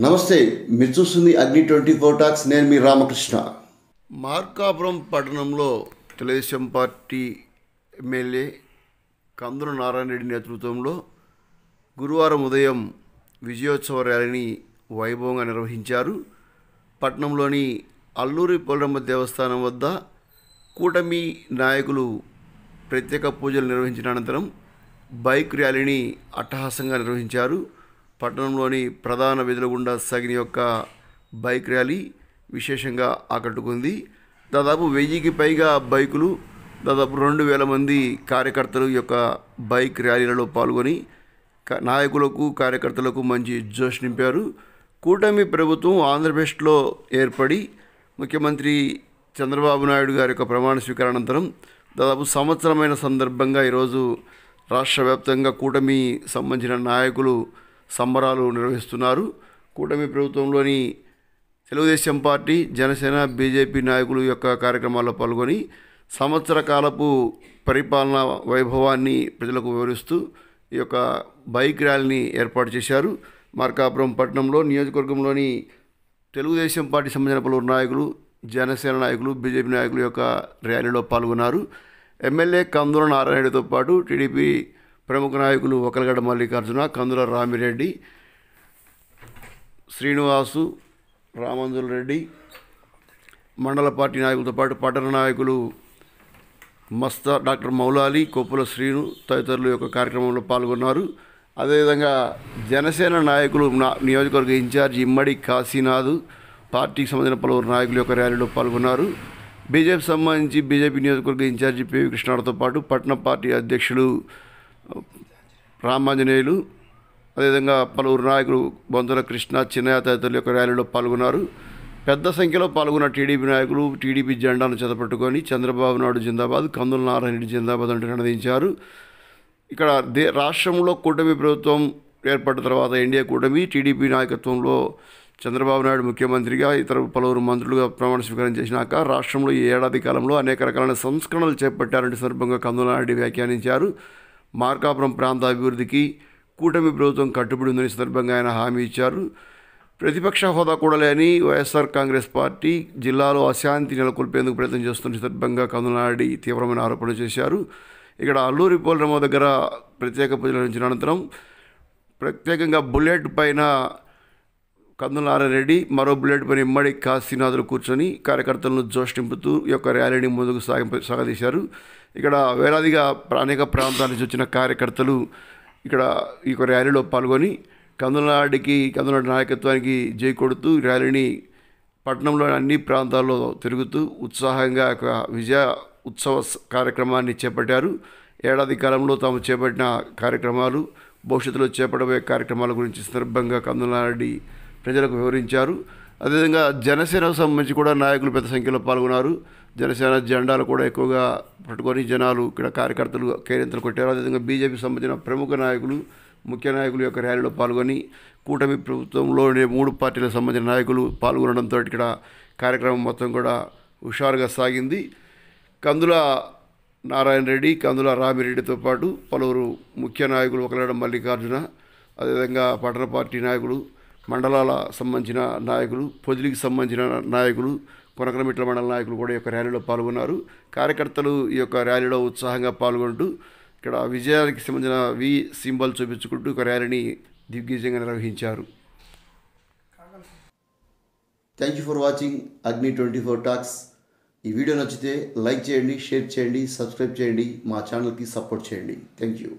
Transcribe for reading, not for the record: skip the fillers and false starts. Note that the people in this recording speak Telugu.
నమస్తే, మీరు చూస్తుంది అగ్ని 24 టాక్స్. నేను మీ రామకృష్ణ. మార్కాపురం పట్టణంలో తెలుగుదేశం పార్టీ ఎమ్మెల్యే కందుల నారాయణ రెడ్డి నేతృత్వంలో గురువారం ఉదయం విజయోత్సవ ర్యాలీని వైభవంగా నిర్వహించారు. పట్టణంలోని అల్లూరి పోలమ్మ దేవస్థానం వద్ద కూటమి నాయకులు ప్రత్యేక పూజలు నిర్వహించిన అనంతరం బైక్ ర్యాలీని అట్టహాసంగా నిర్వహించారు. పట్టణంలోని ప్రధాన వీధుల గుండా సాగిన యొక్క బైక్ ర్యాలీ విశేషంగా ఆకట్టుకుంది. దాదాపు 1000కి పైగా బైకులు, దాదాపు 2000 మంది కార్యకర్తలు యొక్క బైక్ ర్యాలీలలో పాల్గొని నాయకులకు కార్యకర్తలకు మంచి జోష్ నింపారు. కూటమి ప్రభుత్వం ఆంధ్రప్రదేశ్లో ఏర్పడి ముఖ్యమంత్రి చంద్రబాబు నాయుడు గారి యొక్క ప్రమాణ స్వీకారం అనంతరం దాదాపు సంవత్సరమైన సందర్భంగా ఈరోజు రాష్ట్ర వ్యాప్తంగా కూటమి సంబంధించిన నాయకులు సంబరాలు నిర్వహిస్తున్నారు. కూటమి ప్రభుత్వంలోని తెలుగుదేశం పార్టీ, జనసేన, బీజేపీ నాయకులు యొక్క కార్యక్రమాల్లో పాల్గొని సంవత్సర కాలపు పరిపాలన వైభవాన్ని ప్రజలకు వివరిస్తూ ఈ యొక్క బైక్ ర్యాలీని ఏర్పాటు చేశారు. మార్కాపురం పట్టణంలో నియోజకవర్గంలోని తెలుగుదేశం పార్టీ సంబంధించిన పలువురు నాయకులు, జనసేన నాయకులు, బీజేపీ నాయకులు యొక్క ర్యాలీలో పాల్గొన్నారు. ఎమ్మెల్యే కందుల నారాయణతో పాటు టీడీపీ ప్రముఖ నాయకులు ఒకలగడ్డ మల్లికార్జున, కందుల రామిరెడ్డి, శ్రీనివాసు, రామంజుల రెడ్డి, మండల పార్టీ నాయకులతో పాటు పట్టణ నాయకులు మస్తా, డాక్టర్ మౌలాలి, కొప్పుల శ్రీను తదితరులు యొక్క కార్యక్రమంలో పాల్గొన్నారు. అదేవిధంగా జనసేన నాయకులు నియోజకవర్గ ఇన్ఛార్జి ఇమ్మడి కాశీనాథ్, పార్టీకి సంబంధించిన పలువురు నాయకుల యొక్క ర్యాలీలో పాల్గొన్నారు. బీజేపీ సంబంధించి బీజేపీ నియోజకవర్గ ఇన్ఛార్జి పివి కృష్ణారావుతో పాటు పట్టణ పార్టీ అధ్యక్షులు రామాంజనేయులు, అదేవిధంగా పలువురు నాయకులు బొంతల కృష్ణ, చిన్నయ్య తదితరుల యొక్క ర్యాలీలో పాల్గొన్నారు. పెద్ద సంఖ్యలో పాల్గొన్న టీడీపీ నాయకులు టీడీపీ జెండాను చేతపట్టుకొని చంద్రబాబు నాయుడు జిందాబాద్, కందుల నారాయణ రెడ్డి జిందాబాద్ అంటూ నినదించారు. ఇక్కడ రాష్ట్రంలో కూటమి ప్రభుత్వం ఏర్పడిన తర్వాత ఎన్డీఏ కూటమి టీడీపీ నాయకత్వంలో చంద్రబాబు నాయుడు ముఖ్యమంత్రిగా, ఇతర పలువురు మంత్రులుగా ప్రమాణ స్వీకారం చేసినాక రాష్ట్రంలో ఈ ఏడాది కాలంలో అనేక రకాలైన సంస్కరణలు చేపట్టారంటే సందర్భంగా కందుల నాయుడు వ్యాఖ్యానించారు. మార్కాపురం ప్రాంత అభివృద్ధికి కూటమి ప్రభుత్వం కట్టుబడి ఉందని సందర్భంగా ఆయన హామీ ఇచ్చారు. ప్రతిపక్ష హోదా కూడా లేని వైఎస్ఆర్ కాంగ్రెస్ పార్టీ జిల్లాలో అశాంతి నెలకొల్పేందుకు ప్రయత్నం చేస్తున్న సందర్భంగా కందుల నాయుడు తీవ్రమైన ఆరోపణలు చేశారు. ఇక్కడ అల్లూరి పోలమ్మ దగ్గర ప్రత్యేక పూజలు నిర్వహించిన అనంతరం ప్రత్యేకంగా బుల్లెట్ పైన కందుల నారాయణ రెడ్డి, మరో బుల్లెట్ పైన ఇమ్మడి కాశీనాథులు కూర్చొని కార్యకర్తలను జోష్ నింపుతూ ఈ యొక్క ర్యాలీని ముందుకు సాగదీశారు. ఇక్కడ వేలాదిగా అనేక ప్రాంతాల నుంచి వచ్చిన కార్యకర్తలు ఇక్కడ ఈ యొక్క ర్యాలీలో పాల్గొని కందుల నాయుడు నాయకత్వానికి జై కొడుతూ ర్యాలీని పట్టణంలోని అన్ని ప్రాంతాల్లో తిరుగుతూ ఉత్సాహంగా ఒక విజయ ఉత్సవ కార్యక్రమాన్ని చేపట్టారు. ఏడాది కాలంలో తాము చేపట్టిన కార్యక్రమాలు, భవిష్యత్తులో చేపట్టబోయే కార్యక్రమాల గురించి సందర్భంగా కందుల నాయుడు ప్రజలకు వివరించారు. అదేవిధంగా జనసేనకు సంబంధించి కూడా నాయకులు పెద్ద సంఖ్యలో పాల్గొన్నారు. జనసేన జెండాలు కూడా ఎక్కువగా పట్టుకొని జనాలు ఇక్కడ కార్యకర్తలు కేరింతలు కొట్టారు. అదేవిధంగా బీజేపీ సంబంధించిన ప్రముఖ నాయకులు, ముఖ్య నాయకులు యొక్క ర్యాలీలో పాల్గొని కూటమి ప్రభుత్వంలోని 3 పార్టీలకు సంబంధించిన నాయకులు పాల్గొనడంతో ఇక్కడ కార్యక్రమం మొత్తం కూడా హుషారుగా సాగింది. కందుల నారాయణ రెడ్డి, కందుల రామిరెడ్డితో పాటు పలువురు ముఖ్య నాయకులు ఒకలగడ్డ మల్లికార్జున, అదేవిధంగా పట్టణ పార్టీ నాయకులు, మండలాల సంబంధించిన నాయకులు, పొదిలికి సంబంధించిన నాయకులు, కొనకనమిట్ల మండల నాయకులు కూడా ఈ యొక్క ర్యాలీలో పాల్గొన్నారు. కార్యకర్తలు ఈ యొక్క ర్యాలీలో ఉత్సాహంగా పాల్గొంటూ ఇక్కడ విజయానికి సంబంధించిన సింబల్ చూపించుకుంటూ ఒక ర్యాలీని దిగ్విజయంగా నిర్వహించారు. థ్యాంక్ యూ ఫర్ వాచింగ్ అగ్ని 24 టాక్స్. ఈ వీడియో నచ్చితే లైక్ చేయండి, షేర్ చేయండి, సబ్స్క్రైబ్ చేయండి, మా ఛానల్కి సపోర్ట్ చేయండి. Thank you.